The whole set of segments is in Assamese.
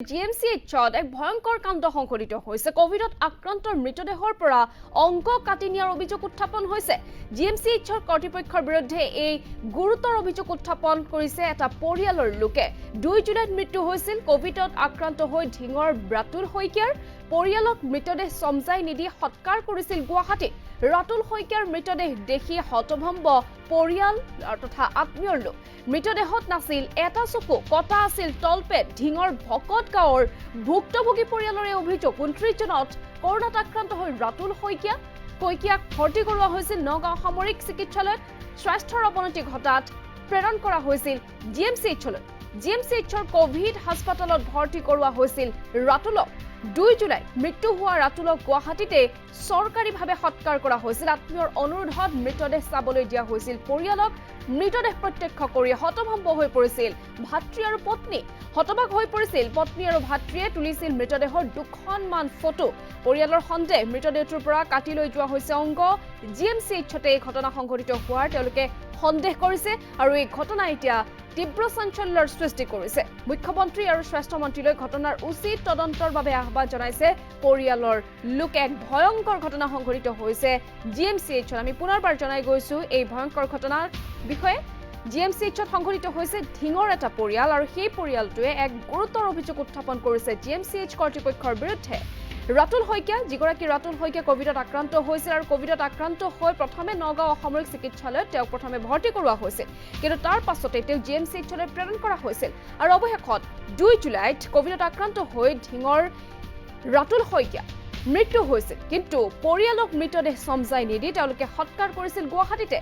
GMCHত এক ভয়ংকৰ কাণ্ড সংঘটিত হৈছে। কোভিডত আক্ৰান্তৰ মৃতদেহৰ পৰা অংগ কাটি নিয়াৰ অভিযোগ উত্থাপন হৈছে। GMCHৰ কৰ্তৃপক্ষৰ বিৰুদ্ধে এই গুৰুতৰ অভিযোগ উত্থাপন কৰিছে এটা পৰিয়ালৰ লোকে। 2 জুলাইত মৃত্যু হৈছিল কোভিডত আক্ৰান্ত হৈ ঢিঙৰ ৰাতুল শইকীয়াৰ। পৰিয়ালক মৃতদেহ চমজাই নিদি সৎকাৰ কৰিছিল গুৱাহাটীত। ৰাতুল শইকীয়াৰ মৃতদেহ দেখি হতভম্ব পৰিয়াল তথা আত্মীয়ৰ লোক। মৃতদেহত নাছিল এটা চকু, কটা আছিল তলপেট। ঢিঙৰ ভকত গাঁৱৰ ভুক্তভোগী পৰিয়ালৰ এই অভিযোগ। 29 জনত কৰোনাত আক্ৰান্ত হৈ ৰাতুল শইকীয়াক ভৰ্তি কৰোৱা হৈছিল নগাঁও সামৰিক চিকিৎসালয়ত। স্বাস্থ্যৰ অৱনতি ঘটাত প্ৰেৰণ কৰা হৈছিল GMCHলৈ। GMCHৰ কোভিড হাস্পতালত ভৰ্তি কৰোৱা হৈছিল ৰাতুলক। 2 জুলাই মৃত্যু হোৱা ৰাতুলক গুৱাহাটীতে চৰকাৰীভাৱে সৎকাৰ কৰা হৈছিল। আত্মীয়ৰ অনুৰোধত মৃতদেহ চাবলৈ দিয়া হৈছিল পৰিয়ালক। মৃতদেহ প্ৰত্যক্ষ কৰি হতভম্ব হৈ পৰিছিল ভাতৃ আৰু পত্নী। হতবাক হৈ পৰিছিল পত্নী আৰু ভাতৃয়ে। তুলিছিল মৃতদেহৰ 2খনমান ফটো। পৰিয়ালৰ সন্দেহ মৃতদেহটোৰ পৰা কাটি লৈ যোৱা হৈছে অংগ। GMCHতে এই ঘটনা সংঘটিত হোৱাৰ তেওঁলোকে সন্দেহ কৰিছে আৰু এই ঘটনা এতিয়া তীব্ৰ চাঞ্চল্যৰ সৃষ্টি কৰিছে। মুখ্যমন্ত্ৰী আৰু স্বাস্থ্যমন্ত্ৰীলৈ ঘটনাৰ উচিত তদন্তৰ বাবে আহ্বান জনাইছে পৰিয়ালৰ লোকে। এক ভয়ংকৰ ঘটনা সংঘটিত হৈছে GMCHত। আমি পুনৰবাৰ জনাই গৈছো এই ভয়ংকৰ ঘটনাৰ বিষয়ে। GMCHত সংঘটিত হৈছে ঢিঙৰ এটা পৰিয়াল আৰু সেই পৰিয়ালটোৱে এক গুৰুতৰ অভিযোগ উত্থাপন কৰিছে GMCH কৰ্তৃপক্ষৰ বিৰুদ্ধে। ৰাতুল শইকীয়া, যিগৰাকী ৰাতুল শইকীয়া কোভিডত আক্ৰান্ত হৈছিল আৰু কোভিডত আক্ৰান্ত হৈ প্ৰথমে নগাঁও সামৰিক চিকিৎসালয়ত তেওঁক প্ৰথমে ভৰ্তি কৰোৱা হৈছিল, কিন্তু তাৰ পাছতে তেওঁক GMCHলৈ প্ৰেৰণ কৰা হৈছিল আৰু অৱশেষত 2 জুলাইত কোভিডত আক্ৰান্ত হৈ ঢিঙৰ ৰাতুল শইকীয়া মৃত্যু হৈছিল। কিন্তু পৰিয়ালক মৃতদেহ চমজাই নিদি তেওঁলোকে সৎকাৰ কৰিছিল গুৱাহাটীতে।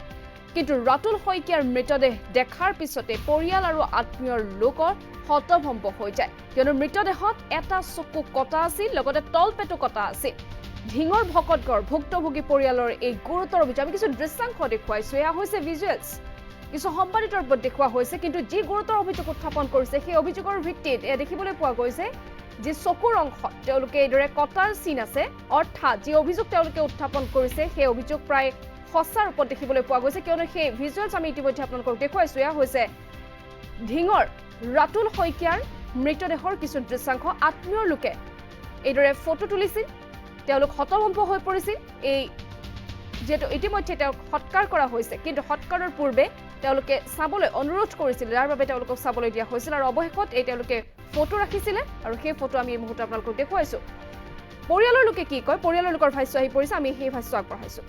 কিন্তু ৰাতুল শইকীয়াৰ মৃতদেহ দেখাৰ পিছতে পৰিয়াল আৰু আত্মীয়ৰ লোকৰ হতভম্ব হৈ যায়, কিয়নো মৃতদেহত এটা চকু কটা আছিল, লগতে তলপেটো কটা আছিল। ঢিঙৰ ভকতগড় ভুক্তভোগী পৰিয়ালৰ এই গুৰুতৰ অভিযোগ। আমি কিছু দৃশ্যাংশ দেখুৱাইছো, এয়া হৈছে ভিজুৱেলছ। কিছু সম্পাদিতৰ ওপৰত দেখুওৱা হৈছে, কিন্তু যি গুৰুতৰ অভিযোগ উত্থাপন কৰিছে সেই অভিযোগৰ ভিত্তিত এয়া দেখিবলৈ পোৱা গৈছে যে চকুৰ অংশত তেওঁলোকে এইদৰে কটাৰ চিন আছে। অৰ্থাৎ যি অভিযোগ তেওঁলোকে উত্থাপন কৰিছে সেই অভিযোগ প্ৰায় সঁচা ৰূপত দেখিবলৈ পোৱা গৈছে, কিয়নো সেই ভিজুৱেলছ আমি ইতিমধ্যে আপোনালোকক দেখুৱাইছো। এয়া হৈছে ঢিঙৰ ৰাতুল শইকীয়াৰ মৃতদেহৰ কিছু দৃশ্যাংশ। আত্মীয়ৰ লোকে এইদৰে ফটো তুলিছিল, তেওঁলোক হতভম্ব হৈ পৰিছিল। এই যিহেতু ইতিমধ্যে তেওঁক সৎকাৰ কৰা হৈছে, কিন্তু সৎকাৰৰ পূৰ্বে তেওঁলোকে চাবলৈ অনুৰোধ কৰিছিল, যাৰ বাবে তেওঁলোকক চাবলৈ দিয়া হৈছিল আৰু অৱশেষত এই তেওঁলোকে ফটো ৰাখিছিলে আৰু সেই ফটো আমি এই মুহূৰ্তত আপোনালোকক দেখুৱাইছো। পৰিয়ালৰ লোকে কি কয়, পৰিয়ালৰ লোকৰ ভাষ্য আহি পৰিছে, আমি সেই ভাষ্য আগবঢ়াইছো।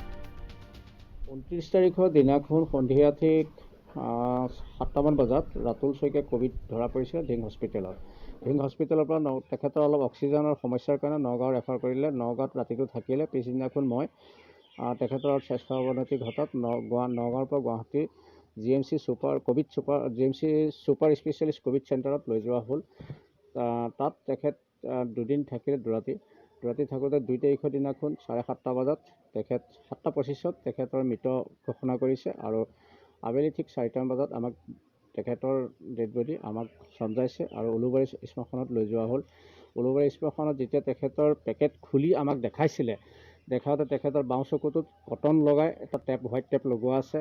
29 তাৰিখৰ দিনাখন সন্ধিয়া ঠিক 7টামান বজাত ৰাতুল শইকীয়া কোভিড ধৰা পৰিছিল ঢিং হস্পিটেলত। ঢিং হস্পিটেলৰ পৰা তেখেতৰ অলপ অক্সিজেনৰ সমস্যাৰ কাৰণে নগাঁও ৰেফাৰ কৰিলে। নগাঁৱত ৰাতিটো থাকিলে। পিছদিনাখন মই তেখেতৰ স্বাস্থ্য অৱনতি ঘটাত নগাঁৱৰ পৰা Guwahati GMC super specialist Covid চেণ্টাৰত লৈ যোৱা হ'ল। তাত তেখেত 2 দিন থাকিলে। দুৰাতি থাকোঁতে 2 তাৰিখৰ দিনাখন 7:30 বজাত তেখেত 7:25 তেখেতৰ মৃত ঘোষণা কৰিছে আৰু আবেলি ঠিক 4টামান বজাত আমাক তেখেতৰ ডেড বডি আমাক চমজাইছে আৰু উলুবাৰী শ্মশানত লৈ যোৱা হ'ল। উলুবাৰী শ্মশানত যেতিয়া তেখেতৰ পেকেট খুলি আমাক দেখাইছিলে, দেখাওঁতে তেখেতৰ বাওঁ চকুটোত কটন লগাই এটা হোৱাইট টেপ লগোৱা আছে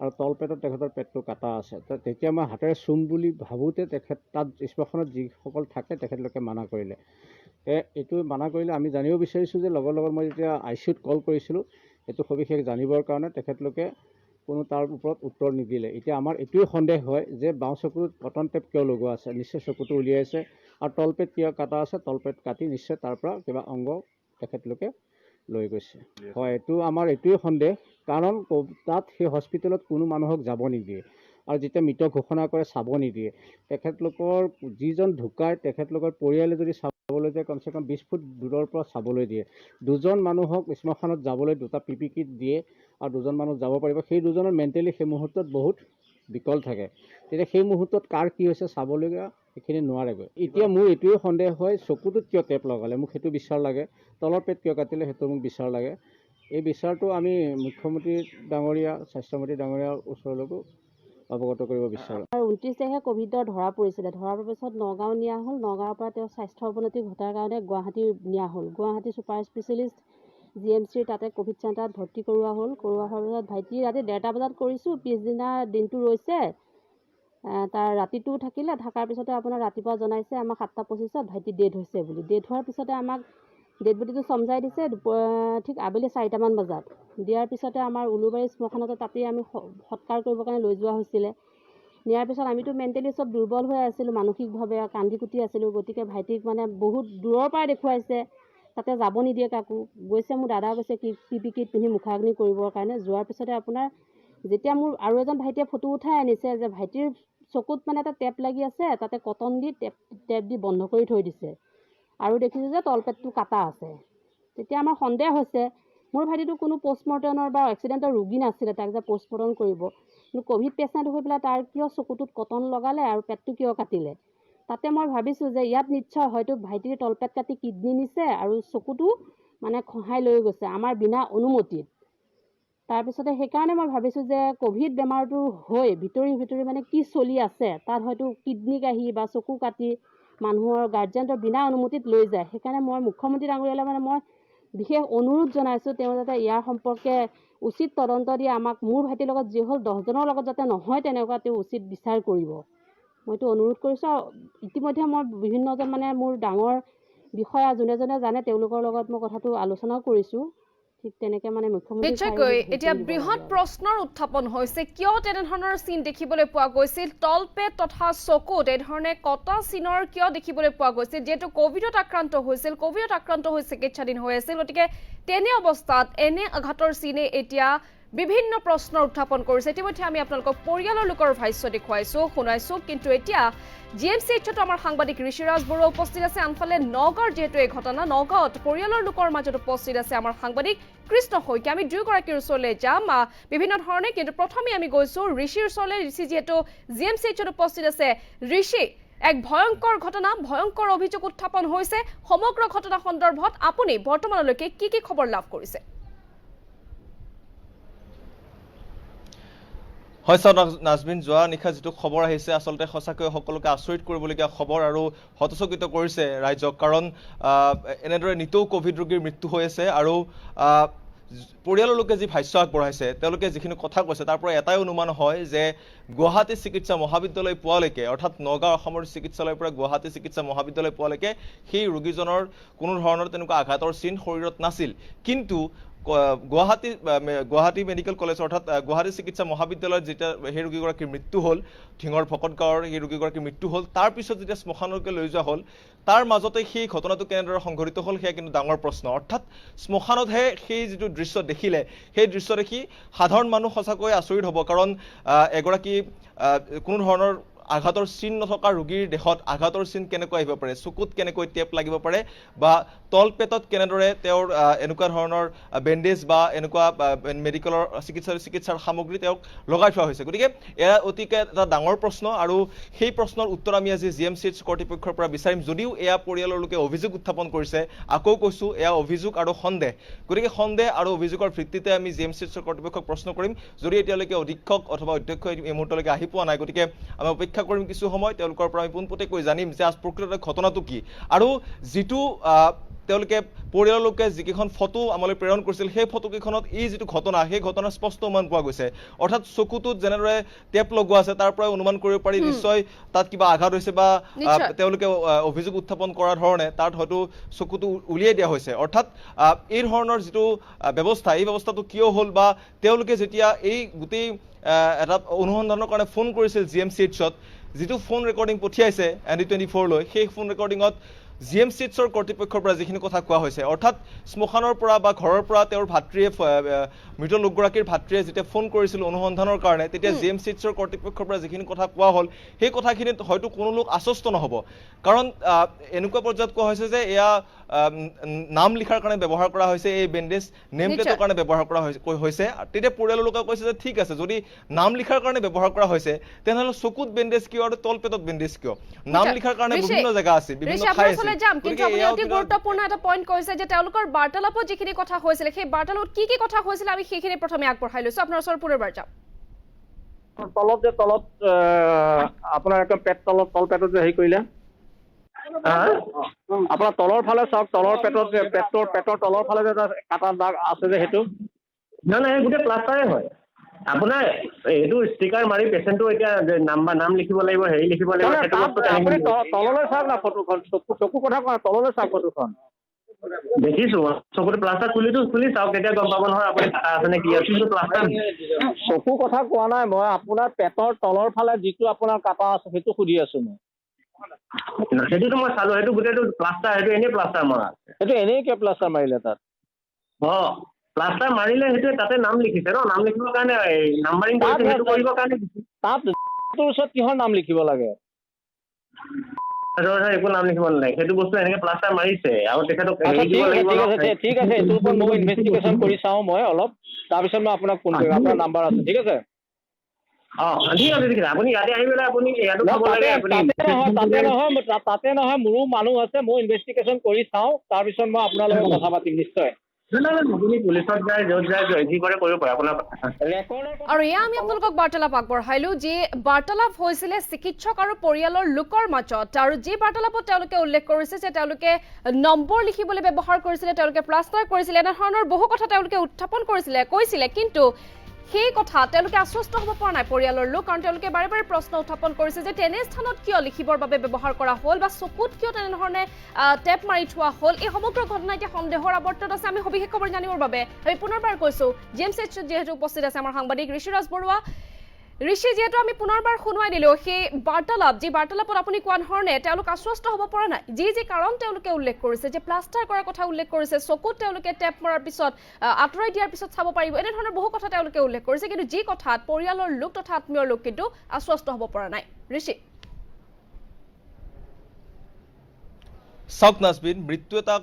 আৰু তলপেটত তেখেতৰ পেটটো কাটা আছে। তেতিয়া মই হাতেৰে চুম বুলি ভাবোঁতে তেখেত তাত শ্মশানত যিসকল থাকে তেখেতলোকে মানা কৰিলে। এইটো মানা কৰিলে আমি জানিব বিচাৰিছোঁ যে লগত মই যেতিয়া ICUত কল কৰিছিলোঁ এইটো সবিশেষ জানিবৰ কাৰণে তেখেতলোকে কোনো তাৰ ওপৰত উত্তৰ নিদিলে। এতিয়া আমাৰ এইটোৱে সন্দেহ হয় যে বাওঁ চকুটোত কটন টেপ কিয় লগোৱা আছে, নিশ্চয় চকুটো উলিয়াইছে আৰু তলপেট কিয় কাটা আছে, তলপেট কাটি নিশ্চয় তাৰ পৰা কিবা অংগ তেখেতলোকে লৈ গৈছে। হয়, এইটো আমাৰ এইটোৱে সন্দেহ, কাৰণ তাত সেই হস্পিটেলত কোনো মানুহক যাব নিদিয়ে আৰু যেতিয়া মৃত ঘোষণা কৰে চাব নিদিয়ে। তেখেতলোকৰ যিজন ঢুকায় তেখেতলোকৰ পৰিয়ালে যদি চাবলৈ যায় কমচে কম 20 ফুট দূৰৰ পৰা চাবলৈ দিয়ে। 2জন মানুহক শ্মশানত যাবলৈ 2টা PP কিট দিয়ে আৰু 2জন মানুহ যাব পাৰিব। সেই 2জনৰ মেণ্টেলি সেই মুহূৰ্তত বহুত বিকল থাকে। তেতিয়া সেই মুহূৰ্তত কাৰ কি হৈছে চাবলগীয়া সেইখিনি নোৱাৰেগৈ। এতিয়া মোৰ এইটোৱে সন্দেহ হয় চকুটোত কিয় টেপ লগালে, মোক সেইটো বিচাৰ লাগে। তলৰ পেট কিয় কাটিলে সেইটো মোক বিচাৰ লাগে। এই বিচাৰটো আমি মুখ্যমন্ত্ৰী ডাঙৰীয়া, স্বাস্থ্যমন্ত্ৰী ডাঙৰীয়াৰ ওচৰলৈকো অৱগত কৰিব বিচাৰোঁ। 29 তাৰিখে কোভিডৰ ধৰা পৰিছিলে। ধৰাৰ পিছত নগাঁও নিয়া হ'ল। নগাঁৱৰ পৰা তেওঁ স্বাস্থ্য অৱনতি ঘটাৰ কাৰণে গুৱাহাটী নিয়া হ'ল। গুৱাহাটী ছুপাৰ স্পেচিয়েলিষ্ট GMCৰ তাতে কোভিড চেণ্টাৰত ভৰ্তি কৰোৱা হ'ল। কৰোৱা হোৱাৰ পিছত ভাইটি ৰাতি 1:30 বজাত কৰিছোঁ, পিছদিনা দিনটো ৰৈছে। তাৰ ৰাতিটো থাকিলে, থকাৰ পিছতে আপোনাৰ ৰাতিপুৱা জনাইছে আমাক 7:25 ভাইটি ডেড হৈছে বুলি। ডেড হোৱাৰ পিছতে আমাক ডেড বডিটো চমজাই দিছে ঠিক আবেলি 4টামান বজাত। দিয়াৰ পিছতে আমাৰ উলুবাৰী শ্মশানতে তাতেই আমি সৎকাৰ কৰিবৰ কাৰণে লৈ যোৱা হৈছিলে। নিয়াৰ পিছত আমিতো মেণ্টেলি চব দুৰ্বল হৈ আছিলোঁ, মানসিকভাৱে কান্দি কুটি আছিলোঁ। গতিকে ভাইটিক মানে বহুত দূৰৰ পৰা দেখুৱাইছে, তাতে যাব নিদিয়ে কাকো। গৈছে মোৰ দাদা গৈছে PPE কিট পিন্ধি মুখাগ্নি কৰিবৰ কাৰণে। যোৱাৰ পিছতে আপোনাৰ যেতিয়া মোৰ আৰু এজন ভাইটিয়ে ফটো উঠাই আনিছে যে ভাইটিৰ চকুত মানে এটা টেপ লাগি আছে, তাতে কটন দি টেপ দি বন্ধ কৰি থৈ দিছে, আৰু দেখিছোঁ যে তলপেটটো কাটা আছে। তেতিয়া আমাৰ সন্দেহ হৈছে মোৰ ভাইটিটো কোনো পষ্টমৰ্টেমৰ বা এক্সিডেণ্টৰ ৰোগী নাছিলে, তাক যে পষ্টমৰ্টেম কৰিব। কিন্তু ক'ভিড পেচেণ্ট হৈ পেলাই তাৰ কিয় চকুটোত কটন লগালে আৰু পেটটো কিয় কাটিলে। তাতে মই ভাবিছোঁ যে ইয়াত নিশ্চয় হয়তো ভাইটিৰ তলপেট কাটি কিডনি নিছে আৰু চকুটো মানে খহাই লৈ গৈছে আমাৰ বিনা অনুমতিত। তাৰপিছতে সেইকাৰণে মই ভাবিছোঁ যে ক'ভিড বেমাৰটো হৈ ভিতৰি মানে কি চলি আছে, তাত হয়তো কিডনি কাঢ়ি বা চকু কাটি মানুহৰ গাৰ্জেণ্টৰ বিনা অনুমতিত লৈ যায়। সেইকাৰণে মই মুখ্যমন্ত্ৰী ডাঙৰীয়ালৈ মানে মই বিশেষ অনুৰোধ জনাইছোঁ, তেওঁ যাতে ইয়াৰ সম্পৰ্কে উচিত তদন্ত দি আমাক মোৰ ভাইটিৰ লগত যি হ'ল 10জনৰ লগত যাতে নহয় তেনেকুৱা তেওঁ উচিত বিচাৰ কৰিব, মইতো অনুৰোধ কৰিছোঁ। আৰু ইতিমধ্যে মই বিভিন্নজন মানে মোৰ ডাঙৰ বিষয়া যোনে জানে তেওঁলোকৰ লগত মই কথাটো আলোচনাও কৰিছোঁ। ঠিক তেনেকৈ মানে নিশ্চয়কৈ এতিয়া বৃহৎ প্ৰশ্নৰ উত্থাপন হৈছে, কিয় তেনেধৰণৰ চিন দেখিবলৈ পোৱা গৈছিল তলপেট তথা চকুত এইধৰণে কটা চিনৰ কিয় দেখিবলৈ পোৱা গৈছিল, যিহেতু ক'ভিডত আক্ৰান্ত হৈ চিকিৎসাধীন হৈ আছিল। গতিকে তেনে অৱস্থাত এনে আঘাতৰ চিনে এতিয়া বিভিন্ন প্ৰশ্নৰ উত্থাপন কৰিছে। ইতিমধ্যে আমি আপোনালোকক পৰিয়ালৰ লোকৰ ভাষ্য দেখুৱাইছোঁ, শুনাইছোঁ, কিন্তু এতিয়া GMCHতো আমাৰ সাংবাদিক ঋষিৰাজ বৰুৱা উপস্থিত আছে। আনফালে নগাঁৱৰ যিহেতু এই ঘটনা, নগাঁৱত পৰিয়ালৰ লোকৰ মাজত উপস্থিত আছে আমাৰ সাংবাদিক কৃষ্ণ শইকীয়া। আমি দুয়োগৰাকীৰ ওচৰলৈ যাম বিভিন্ন ধৰণে, কিন্তু প্ৰথমে আমি গৈছোঁ ঋষিৰ ওচৰলৈ। ঋষি যিহেতু GMCHত উপস্থিত আছে। ঋষি, এক ভয়ংকৰ ঘটনা, ভয়ংকৰ অভিযোগ উত্থাপন হৈছে। সমগ্ৰ ঘটনা সন্দৰ্ভত আপুনি বৰ্তমানলৈকে কি খবৰ লাভ কৰিছে? হয় চাওক নাজমিন, যোৱা নিশা যিটো খবৰ আহিছে আচলতে সঁচাকৈ সকলোকে আচৰিত কৰিবলগীয়া খবৰ আৰু হতচকিত কৰিছে ৰাইজক। কাৰণ এনেদৰে নিতৌ ক'ভিড ৰোগীৰ মৃত্যু হৈ আছে আৰু পৰিয়ালৰ লোকে যি ভাষ্য আগবঢ়াইছে, তেওঁলোকে যিখিনি কথা কৈছে তাৰ পৰা এটাই অনুমান হয় যে গুৱাহাটী চিকিৎসা মহাবিদ্যালয় পোৱালৈকে, অৰ্থাৎ নগাঁও অসমৰ চিকিৎসালয়ৰ পৰা গুৱাহাটী চিকিৎসা মহাবিদ্যালয় পোৱালৈকে সেই ৰোগীজনৰ কোনো ধৰণৰ তেনেকুৱা আঘাতৰ চিন শৰীৰত নাছিল। কিন্তু গুৱাহাটী মেডিকেল কলেজ অৰ্থাৎ গুৱাহাটী চিকিৎসা মহাবিদ্যালয়ত যেতিয়া সেই ৰোগীগৰাকীৰ মৃত্যু হ'ল, ঢিঙৰ ভকত গাঁৱৰ সেই ৰোগীগৰাকীৰ মৃত্যু হ'ল, তাৰপিছত যেতিয়া শ্মশানলৈকে লৈ যোৱা হ'ল, তাৰ মাজতে সেই ঘটনাটো কেনেদৰে সংঘটিত হ'ল সেয়া কিন্তু ডাঙৰ প্ৰশ্ন। অৰ্থাৎ শ্মশানতহে সেই যিটো দৃশ্য দেখিলে, সেই দৃশ্য দেখি সাধাৰণ মানুহ সঁচাকৈ আচৰিত হ'ব। কাৰণ এগৰাকী কোনো ধৰণৰ আঘাতৰ চিন নথকা ৰোগীৰ দেহত আঘাতৰ চিন কেনেকৈ আহিব পাৰে, চকুত কেনেকৈ টেপ লাগিব পাৰে, বা তলপেটত কেনেদৰে তেওঁৰ এনেকুৱা ধৰণৰ বেণ্ডেজ বা এনেকুৱা মেডিকেলৰ চিকিৎসাৰ সামগ্ৰী তেওঁক লগাই থোৱা হৈছে। গতিকে এয়া অতিকে এটা ডাঙৰ প্ৰশ্ন, আৰু সেই প্ৰশ্নৰ উত্তৰ আমি আজি GMCH কৰ্তৃপক্ষৰ পৰা বিচাৰিম। যদিও এয়া পৰিয়ালৰ লোকে অভিযোগ উত্থাপন কৰিছে, আকৌ কৈছোঁ এয়া অভিযোগ আৰু সন্দেহ। গতিকে সন্দেহ আৰু অভিযোগৰ ভিত্তিতে আমি GMCH কৰ্তৃপক্ষক প্ৰশ্ন কৰিম, যদি এতিয়ালৈকে অধীক্ষক অথবা অধ্যক্ষ এই মুহূৰ্তলৈকে আহি পোৱা নাই। গতিকে আমি অপেক্ষা কৰিম কিছু সময়, তেওঁলোকৰ পৰা আমি পোনপটীয়াকৈ জানিম যে প্ৰকৃততে ঘটনাটো কি। আৰু যিটো তেওঁলোকে পৰিয়ালৰ লোকে যিকেইখন ফটো আমালৈ প্ৰেৰণ কৰিছিল, সেই ফটোকেইখনত এই যিটো ঘটনা, সেই ঘটনাৰ স্পষ্ট অনুমান পোৱা গৈছে। অৰ্থাৎ চকুটোত যেনেদৰে টেপ লগোৱা আছে তাৰ পৰাই অনুমান কৰিব পাৰি নিশ্চয় তাত কিবা আঘাত হৈছে, বা তেওঁলোকে অভিযোগ উত্থাপন কৰাৰ ধৰণে তাত হয়তো চকুটো উলিয়াই দিয়া হৈছে। অৰ্থাৎ এই ধৰণৰ যিটো ব্যৱস্থা, এই ব্যৱস্থাটো কিয় হ'ল, বা তেওঁলোকে যেতিয়া এই গোটেই এটা অনুসন্ধানৰ কাৰণে ফোন কৰিছিল GMCHত, যিটো ফোন ৰেকৰ্ডিং পঠিয়াইছে ND24লৈ, সেই ফোন ৰেকৰ্ডিঙত GMCHৰ কৰ্তৃপক্ষৰ পৰা যিখিনি কথা কোৱা হৈছে, অৰ্থাৎ শ্মশানৰ পৰা বা ঘৰৰ পৰা তেওঁৰ ভাতৃয়ে, মৃত লোকগৰাকীৰ ভাতৃয়ে যেতিয়া ফোন কৰিছিল অনুসন্ধানৰ কাৰণে, তেতিয়া GMCHৰ কৰ্তৃপক্ষৰ পৰা যিখিনি কথা কোৱা হ'ল, সেই কথাখিনিত হয়তো কোনো লোক আশ্বস্ত নহ'ব। কাৰণ এনেকুৱা পৰ্যায়ত কোৱা হৈছে যে এয়া নাম লিখাৰ কাৰণে ব্যৱহাৰ কৰা হৈছে, এই বেণ্ডেজ নেম প্লেটৰ কাৰণে ব্যৱহাৰ কৰা হৈছে। তেতিয়া পৰিয়ালৰ লোকে কৈছে যে ঠিক আছে, যদি নাম লিখাৰ কাৰণে ব্যৱহাৰ কৰা হৈছে তেনেহ'লে চকুত বেণ্ডেজ কিয় আৰু তলপেটত বেণ্ডেজ কিয়? নাম লিখাৰ কাৰণে বিভিন্ন জেগা আছে, বিভিন্ন ঠাই আছে। কিন্তু আপুনি অতি গুৰুত্বপূৰ্ণ এটা পইণ্ট কৈছে যে তেওঁলোকৰ বাৰ্তালাপত যিখিনি কথা হৈছিল, সেই বাৰ্তালাপত কি কথা হৈছিল আমি সেইখিনি প্ৰথমে আগবঢ়াই লৈছোঁ। আপোনাৰ ওচৰত পুনৰবাৰ যাম। তলত আপোনাৰ একদম তলপেটত যে হেৰি কৰিলে, আপোনাৰ তলৰ ফালে চাওক, তলৰ পেটত যে পেটৰ তলৰ ফালে যে এটা কাটা দাগ আছে যে, সেইটো নাই গোটেই প্লাষ্টাৰে হয়। আপোনাৰ এইটো ষ্টিকাৰ মাৰি পেচেণ্টটো এতিয়া নাম লিখিব লাগিব, হেৰি লিখিব লাগিব, সেইটো বস্তু আপুনি তললৈ চাওক না ফটোখন, চকু কথা কোৱা, তললৈ চাওক ফটোখন। দেখিছো চকুটো প্লাষ্টাৰ খুলি চাওক, তেতিয়া গম পাব নহয় আপুনি কাটা আছে নে কি আছে। প্লাষ্টাৰ চকু কথা কোৱা নাই মই, আপোনাৰ পেটৰ তলৰ ফালে যিটো আপোনাৰ কাটা আছে সেইটো সুধি আছো মই। সেইটোতো মই চালো, সেইটো গোটেইটো প্লাষ্টাৰ, সেইটো এনেই প্লাষ্টাৰ মৰা। সেইটো এনেই কিয় প্লাষ্টাৰ মাৰিলে তাত? প্লাষ্টাৰ মাৰিলে সেইটোৱে তাতে নাম লিখিছে ন, নাম লিখিবৰ কাৰণে নাম্বাৰিং কৰিছে, সেইটো কৰিবৰ কাৰণে তাত ওচৰত কিহৰ নাম লিখিব লাগে? একো নাম লিখিব নালাগে, সেইটো বস্তু এনেকে প্লাষ্টাৰ মাৰিছে আৰু তেখেতক ঠিক আছে এইটোৰ ওপৰত মই ইনভেষ্টিগেশ্যন কৰি চাওঁ মই অলপ, তাৰপিছত মই আপোনাক ফোন কৰিম, আপোনাৰ নাম্বাৰ আছে, ঠিক আছে? ঠিক আছে ঠিক আছে, আপুনি ইয়াতে আহি পেলাই আপুনি ইয়াতো খাব লাগে। তাতে নহয় মোৰো মানুহ আছে, মই ইনভেষ্টিগেশ্যন কৰি চাওঁ, তাৰপিছত মই আপোনাৰ লগত কথা পাতিম নিশ্চয়। আপুনি পুলিচত যায়, য'ত যায়, যি কৰে কৰিব পাৰে আপোনাৰ। আৰু এয়া আমি আপোনালোকক বাৰ্তালাপ আগবঢ়াইলো, যি বাৰ্তালাপ হৈছিলে চিকিৎসক আৰু পৰিয়ালৰ লোকৰ মাজত, আৰু যি বাৰ্তালাপত তেওঁলোকে উল্লেখ কৰিছে যে তেওঁলোকে নম্বৰ লিখিবলৈ ব্যৱহাৰ কৰিছিলে, তেওঁলোকে প্লাষ্টাৰ কৰিছিলে, এনেধৰণৰ বহু কথা তেওঁলোকে উত্থাপন কৈছিলে, কিন্তু সেই কথা তেওঁলোকে আশ্বস্ত হ'ব পৰা নাই পৰিয়ালৰ লোক, কাৰণ তেওঁলোকে বাৰে বাৰে প্ৰশ্ন উত্থাপন কৰিছে যে তেনে স্থানত কিয় লিখিবৰ বাবে ব্যৱহাৰ কৰা হ'ল, বা চকুত কিয় তেনেধৰণে টেপ মাৰি থোৱা হ'ল। এই সমগ্ৰ ঘটনা এতিয়া সন্দেহৰ আৱৰ্তত আছে। আমি সবিশেষ খবৰ জানিবৰ বাবে আমি পুনৰবাৰ কৈছোঁ GMCHত যিহেতু উপস্থিত আছে আমাৰ সাংবাদিক ঋষিৰাজ বৰুৱা। ঋষি, যিহেতু আমি পুনৰবাৰ শুনুৱাই দিলোঁ সেই বাৰ্তালাপ, যি বাৰ্তালাপত আপুনি কোৱা ধৰণে তেওঁলোক আশ্বস্ত হ'ব পৰা নাই, যি কাৰণ তেওঁলোকে উল্লেখ কৰিছে যে প্লাষ্টাৰ কৰাৰ কথা উল্লেখ কৰিছে, চকুত তেওঁলোকে টেপ মৰাৰ পিছত আঁতৰাই দিয়াৰ পিছত চাব পাৰিব, এনেধৰণৰ বহু কথা তেওঁলোকে উল্লেখ কৰিছে, কিন্তু যি কথাত পৰিয়ালৰ লোক তথা আত্মীয়ৰ লোক কিন্তু আশ্বস্ত হ'ব পৰা নাই। ঋষি, চাওক নাজবিন, মৃত্যু এটা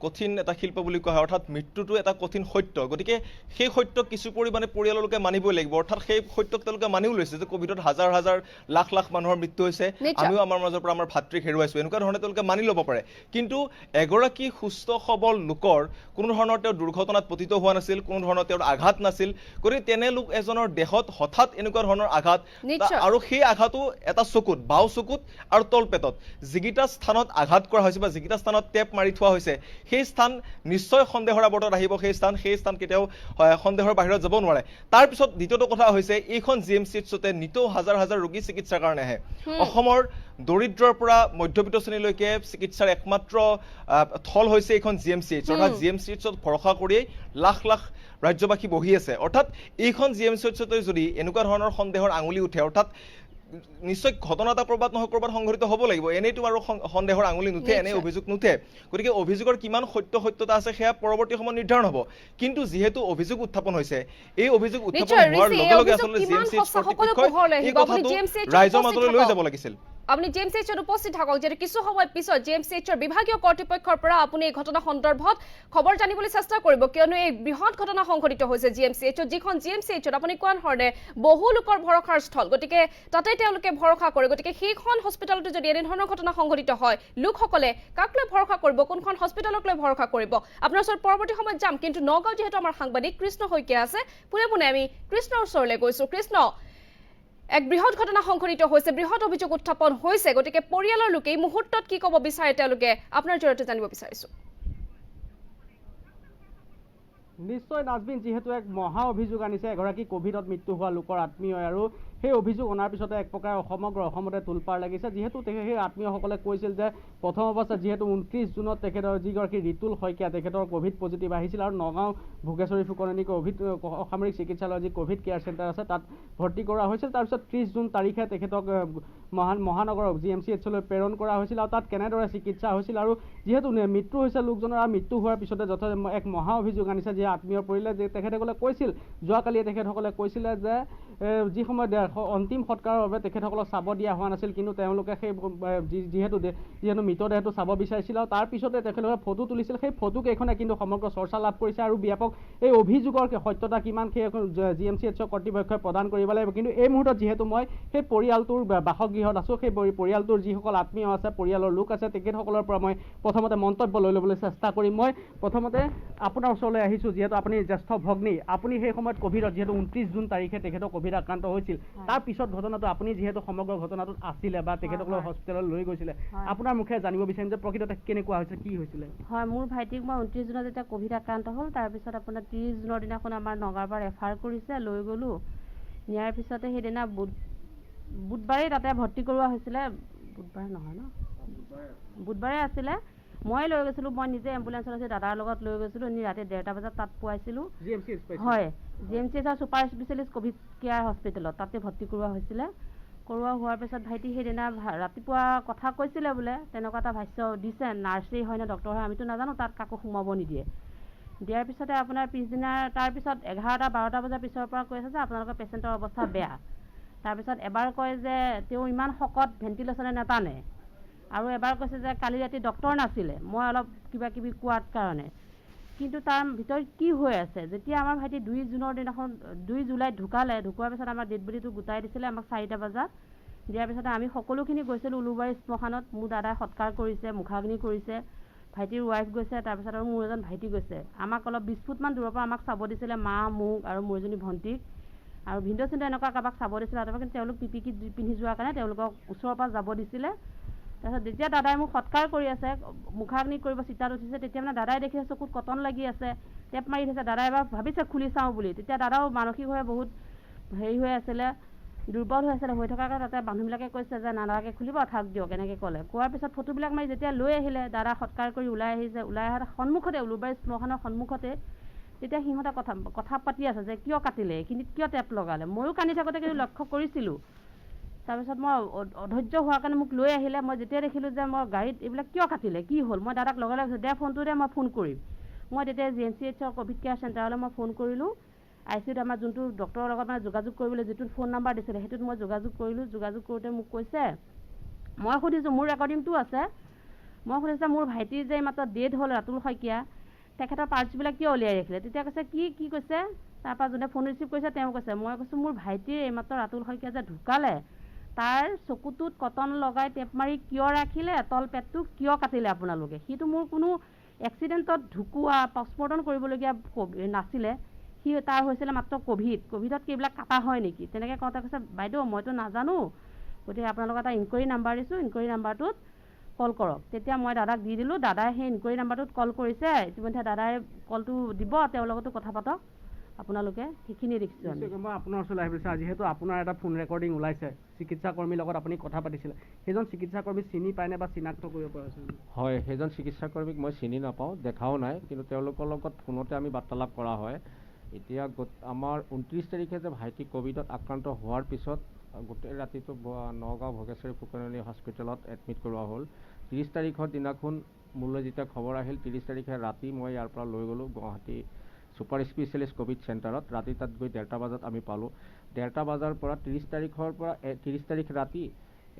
কঠিন এটা শিল্প বুলি কোৱা হয়, অৰ্থাৎ মৃত্যুটো এটা কঠিন সত্য, গতিকে সেই সত্যক কিছু পৰিমাণে পৰিয়ালৰ লোকে মানিবই লাগিব, অৰ্থাৎ সেই সত্যক তেওঁলোকে মানিও লৈছে যে কোভিডত হাজাৰ হাজাৰ লাখ লাখ মানুহৰ মৃত্যু হৈছে, আমিও আমাৰ মাজৰ পৰা আমাৰ ভাতৃক হেৰুৱাইছো, এনেকুৱা ধৰণে তেওঁলোকে মানি ল'ব পাৰে। কিন্তু এগৰাকী সুস্থ সবল লোকৰ কোনো ধৰণৰ তেওঁ দুৰ্ঘটনাত পতিত হোৱা নাছিল, কোনো ধৰণৰ তেওঁৰ আঘাত নাছিল, গতিকে তেনে লোক এজনৰ দেহত হঠাৎ এনেকুৱা ধৰণৰ আঘাত, আৰু সেই আঘাতো এটা চকুত, বাও চকুত আৰু তলপেটত, যিকেইটা স্থানত আঘাত কৰা হৈছে বা যিকেইটা স্থানত টেপ মাৰি থোৱা হৈছে, সেই স্থান নিশ্চয় সন্দেহৰ আৱৰ্তত আহিব, সেই স্থান কেতিয়াও সন্দেহৰ বাহিৰত যাব নোৱাৰে। তাৰপিছত দ্বিতীয়টো কথা হৈছে এইখন GMCHতে নিতৌ হাজাৰ হাজাৰ ৰোগী চিকিৎসাৰ কাৰণে আহে। অসমৰ দৰিদ্ৰৰ পৰা মধ্যবিত্ত শ্ৰেণীলৈকে চিকিৎসাৰ একমাত্ৰ থল হৈছে এইখন GMCH, অৰ্থাৎ GMCHত ভৰসা কৰিয়েই লাখ লাখ ৰাজ্যবাসী বহি আছে। অৰ্থাৎ এইখন GMCHতে যদি এনেকুৱা ধৰণৰ সন্দেহৰ আঙুলি উঠে, অৰ্থাৎ নিশ্চয় ঘটনা এটা ক'ৰবাত নহয় ক'ৰবাত সংঘটিত হ'ব লাগিব, এনেইতো আৰু সন্দেহৰ আঙুলি নুঠে, এনে অভিযোগ নুঠে, গতিকে অভিযোগৰ কিমান সত্যতা আছে সেয়া পৰৱৰ্তী সময়ত নিৰ্ধাৰণ হ'ব। কিন্তু যিহেতু অভিযোগ উত্থাপন হৈছে, এই অভিযোগ উত্থাপন হোৱাৰ লগে লগে আচলতে GMCH কৰ্তৃপক্ষই এই কথাটো ৰাইজৰ মাজলৈ লৈ যাব লাগিছিল। আপুনি GMCHত উপস্থিত থাকক, যিহেতু কিছু সময় পিছত GMCHৰ বিভাগীয় কৰ্তৃপক্ষৰ পৰা আপুনি এই ঘটনা সন্দৰ্ভত খবৰ জানিবলৈ চেষ্টা কৰিব, কিয়নো এই বৃহৎ ঘটনা সংঘটিত হৈছে GMCHত, যিখন GMCHত আপুনি কোৱা ধৰণে বহু লোকৰ ভৰসাৰ স্থল, গতিকে তাতে তেওঁলোকে ভৰসা কৰে, গতিকে সেইখন হস্পিটেলতো যদি এনেধৰণৰ ঘটনা সংঘটিত হয়, লোকসকলে কাক লৈ ভৰসা কৰিব, কোনখন হস্পিটেলক লৈ ভৰসা কৰিব? আপোনাৰ ওচৰত পৰৱৰ্তী সময়ত যাম, কিন্তু নগাঁও যিহেতু আমাৰ সাংবাদিক কৃষ্ণ শইকীয়া আছে, পোনে আমি কৃষ্ণৰ ওচৰলৈ গৈছোঁ। কৃষ্ণ, এক বৃহৎ ঘটনা সংঘটিত হৈছে, বৃহৎ অভিযোগ উত্থাপন হৈছে, গতিকে পৰিয়ালৰ লোকে এই মুহূৰ্তত কি ক'ব বিচাৰে তেওঁলোকে আপোনাৰ জৰিয়তে জানিব বিচাৰিছোঁ। নিশ্চয় নাজবিন, যিহেতু এক মহা অভিযোগ আনিছে এগৰাকী কোভিডত মৃত্যু হোৱা লোকৰ আত্মীয়ই, আৰু সেই অভিযোগ অনাৰ পিছতে এক প্ৰকাৰ সমগ্ৰ অসমতে তোলপাৰ লাগিছে, যিহেতু সেই আত্মীয়সকলে কৈছিল যে প্ৰথম অৱস্থাত যিহেতু 29 জুনত তেখেতৰ যিগৰাকী ৰিতুল শইকীয়া তেখেতৰ কোভিড পজিটিভ আহিছিল, আৰু নগাঁও ভোগেশ্বৰী ফুকননী অসামৰিক চিকিৎসালয়ৰ যি কোভিড কেয়াৰ চেণ্টাৰ আছে তাত ভৰ্তি কৰা হৈছিল। তাৰপিছত 30 জুন তাৰিখে তেখেতক মহানগৰৰ GMCHলৈ প্ৰেৰণ কৰা হৈছিল, আৰু তাত কেনেদৰে চিকিৎসা হৈছিল, আৰু যিহেতু মৃত্যু হৈছে লোকজনৰ, আৰু মৃত্যু হোৱাৰ পিছতে এক মহা অভিযোগ আনিছে যে আত্মীয় পৰিলে, যে তেখেতসকলে কৈছিল যোৱাকালি তেখেতসকলে কৈছিলে যে যি সময়ত অন্তিম সৎকাৰৰ বাবে তেখেতসকলক চাব দিয়া হোৱা নাছিল, কিন্তু তেওঁলোকে সেই যিহেতু মৃতদেহটো চাব বিচাৰিছিল, আৰু তাৰপিছতে তেখেতসকলে ফটো তুলিছিল, সেই ফটোকেইখনে কিন্তু সমগ্ৰ চৰ্চা লাভ কৰিছে, আৰু ব্যাপক এই অভিযোগৰ সত্যতা কিমান সেই GMCHৰ কৰ্তৃপক্ষই প্ৰদান কৰিব লাগিব। কিন্তু এই মুহূৰ্তত যিহেতু মই সেই পৰিয়ালটোৰ বাসগৃহত আছোঁ, সেই পৰিয়ালটোৰ যিসকল আত্মীয় আছে, পৰিয়ালৰ লোক আছে, তেখেতসকলৰ পৰা মই প্ৰথমতে মন্তব্য লৈ ল'বলৈ চেষ্টা কৰিম। মই প্ৰথমতে আপোনাৰ ওচৰলৈ আহিছোঁ, যিহেতু আপুনি জ্যেষ্ঠ ভগ্নী, আপুনি সেই সময়ত কোভিডত যিহেতু 29 জুন তাৰিখে তেখেতৰ কোভিড আক্ৰান্ত হৈছিল, তাৰ পিছত ঘটনাটো আপুনি যিহেতু সমগ্ৰ ঘটনাটোত আছিলে বা তেখেতসকলক হস্পিটেললৈ লৈ গৈছিলে, আপোনাৰ মুখে জানিব বিচাৰিম যে প্ৰকৃততে কেনেকুৱা হৈছে, কি হৈছিলে? হয়, মোৰ ভাইটিক মই 29 জুনত যেতিয়া ক'ভিড আক্ৰান্ত হ'ল, তাৰপিছত আপোনাৰ 30 জুনৰ দিনাখন আমাৰ নগাঁৱৰ পৰা ৰেফাৰ কৰিছে, লৈ গ'লোঁ। নিয়াৰ পিছতে সেইদিনা বুধবাৰেই তাতে ভৰ্তি কৰোৱা হৈছিলে। বুধবাৰ নহয় ন, বুধবাৰে আছিলে। মই লৈ গৈছিলোঁ, মই নিজে এম্বুলেঞ্চত আছিলোঁ, দাদাৰ লগত লৈ গৈছিলোঁ, নি ৰাতি 1:30 বজাত তাত পোৱাইছিলোঁ। হয়, GMCHৰ ছুপাৰ স্পেচিয়েলিষ্ট ক'ভিড কেয়াৰ হস্পিটেলত তাতে ভৰ্তি কৰোৱা হৈছিলে। কৰোৱা হোৱাৰ পিছত ভাইটি সেইদিনা ৰাতিপুৱা কথা কৈছিলে বোলে, তেনেকুৱা এটা ভাষ্য দিছে। নাৰ্ছেই হয় নে ডক্টৰ হয় আমিতো নাজানো, তাত কাকো সোমাব নিদিয়ে। দিয়াৰ পিছতে আপোনাৰ পিছদিনা তাৰপিছত 11-12 বজাৰ পিছৰ পৰা কৈ আছে যে আপোনালোকৰ পেচেণ্টৰ অৱস্থা বেয়া। তাৰপিছত এবাৰ কয় যে তেওঁ ইমান শকত ভেণ্টিলেশ্যনে নাটানে, আৰু এবাৰ কৈছে যে কালি ৰাতি ডক্টৰ নাছিলে, মই অলপ কিবা কিবি কোৱাত কাৰণে। কিন্তু তাৰ ভিতৰত কি হৈ আছে, যেতিয়া আমাৰ ভাইটি 2 জুনৰ দিনাখন 2 জুলাইত ঢুকালে, ঢুকোৱাৰ পিছত আমাৰ ডেড বডিটো গোটাই দিছিলে আমাক 4টা বজাত। দিয়াৰ পিছতে আমি সকলোখিনি গৈছিলোঁ উলুবাৰী শ্মশানত। মোৰ দাদাই সৎকাৰ কৰিছে, মুখাগ্নি কৰিছে, ভাইটিৰ ৱাইফ গৈছে, তাৰপিছত আৰু মোৰ এজন ভাইটি গৈছে। আমাক অলপ 20 ফুটমান দূৰৰ পৰা আমাক চাব দিছিলে, মা, মোক আৰু মোৰ এজনী ভণ্টিক, আৰু ভিন্দ চিন্দ এনেকুৱা কাৰোবাক চাব দিছিলে। তাৰপৰা কিন্তু তেওঁলোক পিপি পিন্ধি যোৱাৰ কাৰণে তেওঁলোকক ওচৰৰ পৰা যাব দিছিলে। তাৰপিছত যেতিয়া দাদাই মোক সৎকাৰ কৰি আছে, মুখাগ্নি কৰিব চিতাত উঠিছে, তেতিয়া মানে দাদাই দেখিছে চকুত কটন লাগি আছে, টেপ মাৰি থৈছে। দাদাই এবাৰ ভাবিছে খুলি চাওঁ বুলি, তেতিয়া দাদাও মানসিকভাৱে বহুত হেৰি হৈ আছিলে, দুৰ্বল হৈ আছিলে। হৈ থকাৰ কাৰণে তাতে মানুহবিলাকে কৈছে যে নালাগে খুলিব, থাক দিয়ক, এনেকৈ ক'লে। কোৱাৰ পিছত ফটোবিলাক মাৰি যেতিয়া লৈ আহিলে, দাদা সৎকাৰ কৰি ওলাই আহিছে, ওলাই অহাৰ সন্মুখতে উলুবাৰী শ্মশানৰ সন্মুখতে, তেতিয়া সিহঁতে কথা পাতি আছে যে কিয় কাটিলে, এইখিনিত কিয় টেপ লগালে। ময়ো কান্দি থাকোঁতে কিন্তু লক্ষ্য কৰিছিলোঁ। তাৰপিছত মই অধৈৰ্য হোৱাৰ কাৰণে মোক লৈ আহিলে। মই যেতিয়া দেখিলোঁ যে মই গাড়ীত এইবিলাক কিয় কাটিলে, কি হ'ল, মই দাদাক লগে লগে দে ফোনটো দে, মই ফোন কৰিম। মই তেতিয়া GMCHৰ ক'ভিড কেয়াৰ চেণ্টাৰলৈ মই ফোন কৰিলোঁ। ICUত আমাৰ যোনটো ডক্টৰৰ লগত মানে যোগাযোগ কৰিবলৈ যিটো ফোন নাম্বাৰ দিছিলে, সেইটোত মই যোগাযোগ কৰিলোঁ। যোগাযোগ কৰোঁতে মোক কৈছে, মই সুধিছোঁ, মোৰ ৰেকৰ্ডিংটো আছে, মই সুধিছোঁ মোৰ ভাইটিৰ যে মাত্ৰ ডেথ হ'ল ৰাতুল শইকীয়া, তেখেতৰ পাৰ্টছবিলাক কিয় উলিয়াই ৰাখিলে। তেতিয়া কৈছে কি কৈছে, তাৰপৰা যোনে ফোন ৰিচিভ কৰিছে তেওঁ কৈছে, মই কৈছোঁ মোৰ ভাইটিৰ এইমাত্ৰ ৰাতুল শইকীয়া যে ঢুকালে, তাৰ চকুটোত কটন লগাই টেপ মাৰি কিয় ৰাখিলে, তল পেটটো কিয় কাটিলে আপোনালোকে। সিটো মোৰ কোনো এক্সিডেণ্টত ঢুকুৱা পষ্টমৰ্টম কৰিবলগীয়া নাছিলে, তাৰ হৈছিলে মাত্ৰ ক'ভিডত কি এইবিলাক কাটা হয় নেকি। তেনেকৈ কওঁতে কৈছে, বাইদেউ মইতো নাজানো, গতিকে আপোনালোকৰ এটা ইনকুৱাৰী নাম্বাৰ দিছোঁ, ইনকুৱাৰী নাম্বাৰটোত কল কৰক। তেতিয়া মই দাদাক দি দিলোঁ। দাদাই সেই ইনকুৱাৰী নাম্বাৰটোত কল কৰিছে। ইতিমধ্যে দাদাই কলটো দিব, তেওঁৰ লগতো কথা পাতক আপোনালোকে, সেইখিনি দেখিছোঁ আমি। মই আপোনাৰ ওচৰলৈ আহি পাৰিছোঁ, যিহেতু আপোনাৰ এটা ফোন ৰেকৰ্ডিং ওলাইছে, চিকিৎসাকৰ্মীৰ লগত আপুনি কথা পাতিছিলে, সেইজন চিকিৎসাকৰ্মী চিনি পায়নে বা চিনাক্ত কৰিব পৰা হৈছে? হয়, সেইজন চিকিৎসাকৰ্মীক মই চিনি নাপাওঁ, দেখাও নাই, কিন্তু তেওঁলোকৰ লগত ফোনতে আমি বাৰ্তালাপ কৰা হয়। এতিয়া আমাৰ 29 তাৰিখে যে ভাইটি ক'ভিডত আক্ৰান্ত হোৱাৰ পিছত গোটেই ৰাতিটো নগাঁও ভোগেশ্বৰী ফুকননী হস্পিটেলত এডমিট কৰোৱা হ'ল। 30 তাৰিখৰ দিনাখন মোলৈ যেতিয়া খবৰ আহিল, 30 তাৰিখে ৰাতি মই ইয়াৰ পৰা লৈ গ'লোঁ গুৱাহাটী ছুপাৰ স্পেচিয়েলিষ্ট ক'ভিড চেণ্টাৰত। ৰাতি তাত গৈ 1:30 বজাত আমি পালোঁ। 1:30 বজাৰ পৰা 30 তাৰিখ ৰাতি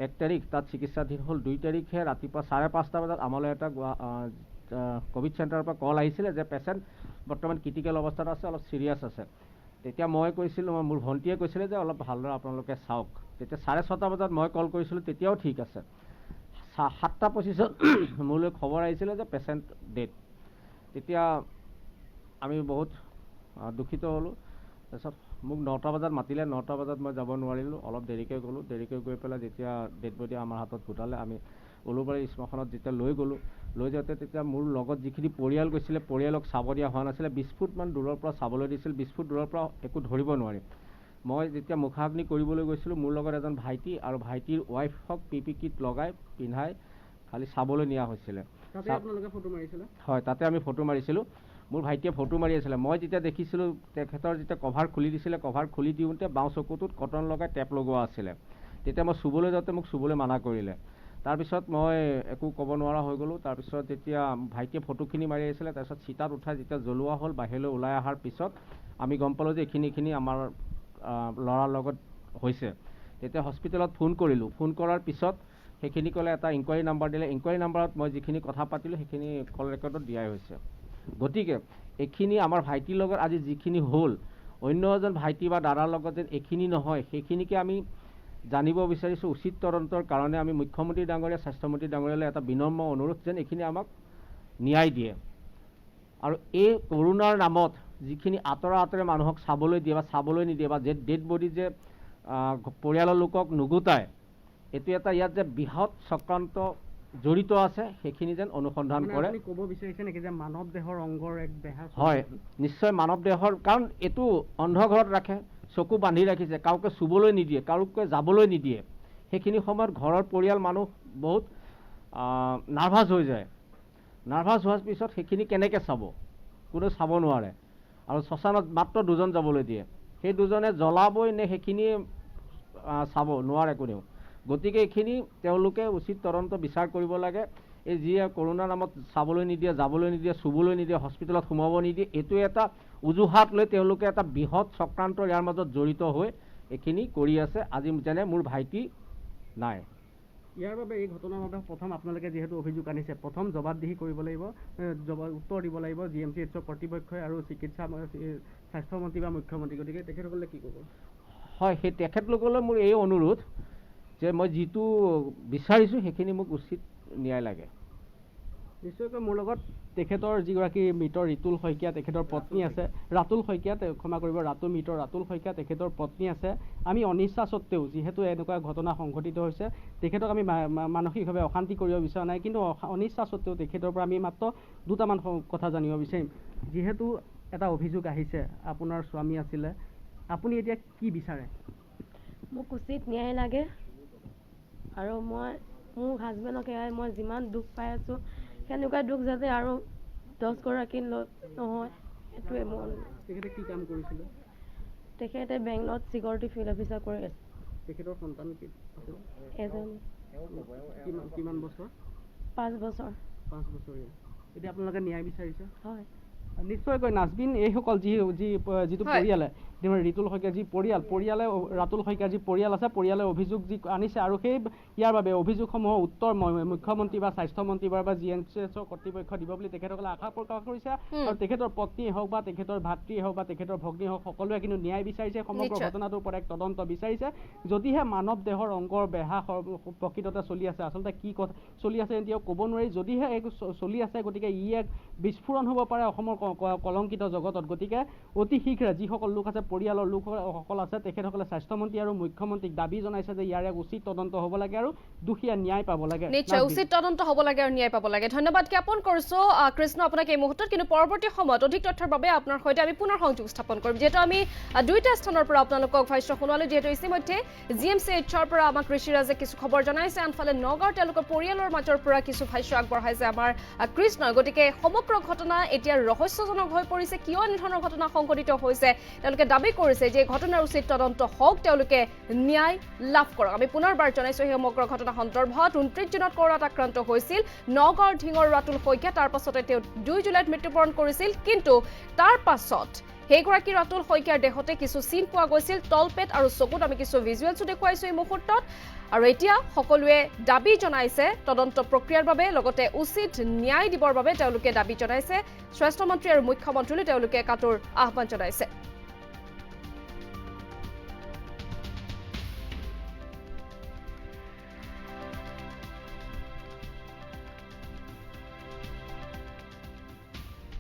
1 তাৰিখ তাত চিকিৎসাধীন হ'ল। 2 তাৰিখে ৰাতিপুৱা 5:30 বজাত আমালৈ এটা ক'ভিড চেণ্টাৰৰ পৰা কল আহিছিলে যে পেচেণ্ট বৰ্তমান ক্ৰিটিকেল অৱস্থাত আছে, অলপ ছিৰিয়াছ আছে। তেতিয়া মই কৈছিলোঁ, মোৰ ভণ্টীয়ে কৈছিলে যে অলপ ভালদৰে আপোনালোকে চাওক। তেতিয়া 6:30 বজাত মই কল কৰিছিলোঁ, তেতিয়াও ঠিক আছে। 7:25 মোলৈ খবৰ আহিছিলে যে পেচেণ্ট ডেড। তেতিয়া আমি বহুত দুখিত হ'লোঁ। তাৰপিছত মোক 9টা বজাত মাতিলে, 9টা বজাত মই যাব নোৱাৰিলোঁ, অলপ দেৰিকৈ গ'লোঁ। দেৰিকৈ গৈ পেলাই যেতিয়া ডেড বডি আমাৰ হাতত গোটালে, আমি উলুবাৰী শ্মশানত যেতিয়া লৈ গ'লোঁ, লৈ যাওঁতে তেতিয়া মোৰ লগত যিখিনি পৰিয়াল গৈছিলে, পৰিয়ালক চাব দিয়া হোৱা নাছিলে। 20 ফুটমান দূৰৰ পৰা চাবলৈ দিছিল, 20 ফুট দূৰৰ পৰা একো ধৰিব নোৱাৰি। মই যেতিয়া মুখাগ্নি কৰিবলৈ গৈছিলোঁ, মোৰ লগত এজন ভাইটি আৰু ভাইটিৰ ৱাইফক PPE কিট লগাই পিন্ধাই খালি চাবলৈ নিয়া হৈছিলে। হয়, তাতে আমি ফটো মাৰিছিলোঁ। মোৰ ভাইটিয়ে ফটো মাৰি আছিলে। মই যেতিয়া দেখিছিলোঁ তেখেতৰ যেতিয়া কভাৰ খুলি দিছিলে, কভাৰ খুলি দিওঁতে বাওঁ চকুটোত কটন লগাই টেপ লগোৱা আছিলে। তেতিয়া মই চুবলৈ যাওঁতে মোক চুবলৈ মানা কৰিলে। তাৰপিছত মই একো ক'ব নোৱাৰা হৈ গ'লোঁ। তাৰপিছত যেতিয়া ভাইটিয়ে ফটোখিনি মাৰি আহিছিলে, তাৰপিছত চিতাত উঠাই যেতিয়া জ্বলোৱা হ'ল, বাহিৰলৈ ওলাই অহাৰ পিছত আমি গম পালোঁ যে এইখিনি আমাৰ ল'ৰাৰ লগত হৈছে। তেতিয়া হস্পিটেলত ফোন কৰিলোঁ। ফোন কৰাৰ পিছত সেইখিনি ক'লে, এটা ইনকুৱাৰী নাম্বাৰ দিলে। ইনকুৱাৰী নাম্বাৰত মই যিখিনি কথা পাতিলোঁ সেইখিনি কল ৰেকৰ্ডত দিয়াই হৈছে। গতিকে এইখিনি আমাৰ ভাইটিৰ লগত আজি যিখিনি হ'ল, অন্য এজন ভাইটি বা দাদাৰ লগত যেন এইখিনি নহয়, সেইখিনিকে আমি জানিব বিচাৰিছোঁ। উচিত তদন্তৰ কাৰণে আমি মুখ্যমন্ত্ৰী ডাঙৰীয়া, স্বাস্থ্যমন্ত্ৰী ডাঙৰীয়ালৈ এটা বিনম্ৰ অনুৰোধ যেন এইখিনি আমাক ন্যায় দিয়ে। আৰু এই কৰোণাৰ নামত যিখিনি আঁতৰে মানুহক চাবলৈ দিয়ে বা চাবলৈ নিদিয়ে, বা ডেড বডি যে পৰিয়ালৰ লোকক নুগুটাই এইটো এটা ইয়াত যে বৃহৎ চক্ৰান্ত জড়িত আছে সেইখিনি যেন অনুসন্ধান মানে কৰে। আপুনি ক'ব বিচাৰিছে নেকি যে মানৱ দেহৰ অংগৰ এক বেহা হয়, নিশ্চয় মানৱ দেহৰ, কাৰণ এইটো অন্ধঘৰত ৰাখে, চকু বান্ধি ৰাখিছে, কাৰোকে চুবলৈ নিদিয়ে, কাৰোকে যাবলৈ নিদিয়ে। সেইখিনি সময়ত ঘৰৰ পৰিয়াল মানুহ বহুত নাৰ্ভাছ হৈ যায়। নাৰ্ভাছ হোৱাৰ পিছত সেইখিনি কেনেকৈ চাব, কোনেও চাব নোৱাৰে। আৰু শ্মশানত মাত্ৰ দুজন যাবলৈ দিয়ে, সেই দুজনে জ্বলাবই নে সেইখিনি চাব নোৱাৰে কোনেও। গতিকে এইখিনি তেওঁলোকে উচিত তদন্ত বিচাৰ কৰিব লাগে। এই যিয়ে কৰোণাৰ নামত চাবলৈ নিদিয়ে, যাবলৈ নিদিয়ে, চুবলৈ নিদিয়ে, হস্পিটেলত সোমাব নিদিয়ে, এইটো এটা অজুহাত লৈ তেওঁলোকে এটা বৃহৎ চক্ৰান্ত ইয়াৰ মাজত জড়িত হৈ এইখিনি কৰি আছে। আজি যেনে মোৰ ভাইটি নাই। ইয়াৰ বাবে এই ঘটনাৰ বাবে প্ৰথম আপোনালোকে যিহেতু অভিযোগ আনিছে, প্ৰথম জবাবদিহি কৰিব লাগিব, উত্তৰ দিব লাগিব GMCHৰ কৰ্তৃপক্ষই আৰু স্বাস্থ্যমন্ত্ৰী বা মুখ্যমন্ত্ৰী। গতিকে তেখেতসকলে কি ক'ব? হয়, সেই তেখেতলোকলৈ মোৰ এই অনুৰোধ যে মই যিটো বিচাৰিছোঁ সেইখিনি মোক উচিত ন্যায় লাগে। নিশ্চয়কৈ মোৰ লগত তেখেতৰ যিগৰাকী মৃত ৰিতুল শইকীয়া, তেখেতৰ পত্নী আছে, ৰাতুল শইকীয়া, ক্ষমা কৰিব, মৃত ৰাতুল শইকীয়া, তেখেতৰ পত্নী আছে। আমি অনিচ্ছা সত্ত্বেও যিহেতু এনেকুৱা ঘটনা সংঘটিত হৈছে, তেখেতক আমি মানসিকভাৱে অশান্তি কৰিব বিচৰা নাই, কিন্তু অনিচ্ছা সত্ত্বেও তেখেতৰ পৰা আমি মাত্ৰ দুটামান কথা জানিব বিচাৰিম। যিহেতু এটা অভিযোগ আহিছে, আপোনাৰ স্বামী আছিলে, আপুনি এতিয়া কি বিচাৰে? মোক উচিত ন্যায় লাগে আৰু মই মোৰ হাজবেণ্ডক এয়াই মই যিমান দুখ পাই আছোঁ, সেনেকুৱা দুখ যাতে আৰু 10গৰাকী নহয়, সেইটোৱে মোৰ। তেখেতে কি কাম কৰিছিলে? তেখেতে বেংগলত ছিকিউৰিটি ফিল্ড অফিচাৰ কৰি আছে। তেখেতৰ সন্তান এজনী। কিমান বছৰ? 5 বছৰ। 5 বছৰীয়া। এতিয়া আপোনালোকে ন্যায় বিচাৰিছে? হয়। নিশ্চয়কৈ নাজবিন, এইসকল যিটো পৰিয়ালে ৰিতুল শইকীয়া যি পৰিয়ালে ৰাতুল শইকীয়াৰ যি পৰিয়াল আছে, পৰিয়ালে অভিযোগ যি আনিছে আৰু সেই ইয়াৰ বাবে অভিযোগসমূহৰ উত্তৰ মুখ্যমন্ত্ৰী বা স্বাস্থ্যমন্ত্ৰী বা GMCHৰ কৰ্তৃপক্ষ দিব বুলি তেখেতসকলে আশা প্ৰকাশ কৰিছে। আৰু তেখেতৰ পত্নীয়ে হওক বা তেখেতৰ ভাতৃয়ে হওক বা তেখেতৰ ভগ্নী হওক, সকলোৱে কিন্তু ন্যায় বিচাৰিছে, সমগ্ৰ ঘটনাটোৰ ওপৰত এক তদন্ত বিচাৰিছে। যদিহে মানৱ দেহৰ অংগৰ বেহা প্ৰকৃততে চলি আছে, আচলতে কি কথা চলি আছে এতিয়াও ক'ব নোৱাৰি। যদিহে এক চলি আছে, গতিকে ই এক বিস্ফোৰণ হ'ব পাৰে অসমৰ কলংকিত জগতত। গতিকে অতি শীঘ্ৰে যিসকল লোক আছে, পৰিয়ালৰ লোকসকল আছে, তেখেতসকলে স্বাস্থ্যমন্ত্ৰী আৰু মুখ্যমন্ত্ৰীক দাবী জনাইছে যে ইয়াৰ এক উচিত তদন্ত হ'ব লাগে আৰু দোষীয়ে ন্যায় পাব লাগে। নিশ্চয় উচিত তদন্ত হ'ব লাগে আৰু ন্যায় পাব লাগে। ধন্যবাদ জ্ঞাপন কৰিছোঁ কৃষ্ণ আপোনাক এই মুহূৰ্তত। কিন্তু পৰৱৰ্তী সময়ত অধিক তথ্যৰ বাবে আপোনাৰ সৈতে আমি পুনৰ সংযোগ স্থাপন কৰিম, যিহেতু আমি দুইটা স্থানৰ পৰা আপোনালোকক ভাষ্য শুনালোঁ। যিহেতু ইতিমধ্যে GMCHৰ পৰা আমাক ঋষিৰাজে কিছু খবৰ জনাইছে, আনফালে নগাঁৱৰ তেওঁলোকৰ পৰিয়ালৰ মাজৰ পৰা কিছু ভাষ্য আগবঢ়াইছে আমাৰ কৃষ্ণই। গতিকে সমগ্ৰ ঘটনা এতিয়া ৰহস্যজনক হৈ পৰিছে। কিয় এনেধৰণৰ ঘটনা সংঘটিত হৈছে, তেওঁলোকে দাবী কৰিছে যে ঘটনাৰ উচিত তদন্ত হওক, তেওঁলোকে ন্যায় লাভ কৰক। আমি পুনৰবাৰ জনাইছোঁ সেই সমগ্ৰ ঘটনা সন্দৰ্ভত 29 জুনত কৰোনাত আক্ৰান্ত হৈছিল নগাঁৱৰ ঢিঙৰ ৰাতুল শইকীয়া। তাৰ পাছতে তেওঁ 2 জুলাইত মৃত্যুবৰণ কৰিছিল। কিন্তু তাৰ পাছত সেইগৰাকী ৰাতুল শইকীয়াৰ দেহতে কিছু চিন পোৱা গৈছিল, তলপেট আৰু চকুত। আমি কিছু ভিজুৱেলছো দেখুৱাইছোঁ এই মুহূৰ্তত। আৰু এতিয়া সকলোৱে দাবী জনাইছে তদন্ত প্ৰক্ৰিয়াৰ বাবে, লগতে উচিত ন্যায় দিবৰ বাবে তেওঁলোকে দাবী জনাইছে। স্বাস্থ্যমন্ত্ৰী আৰু মুখ্যমন্ত্ৰীলৈ তেওঁলোকে কাটৰ আহ্বান জনাইছে।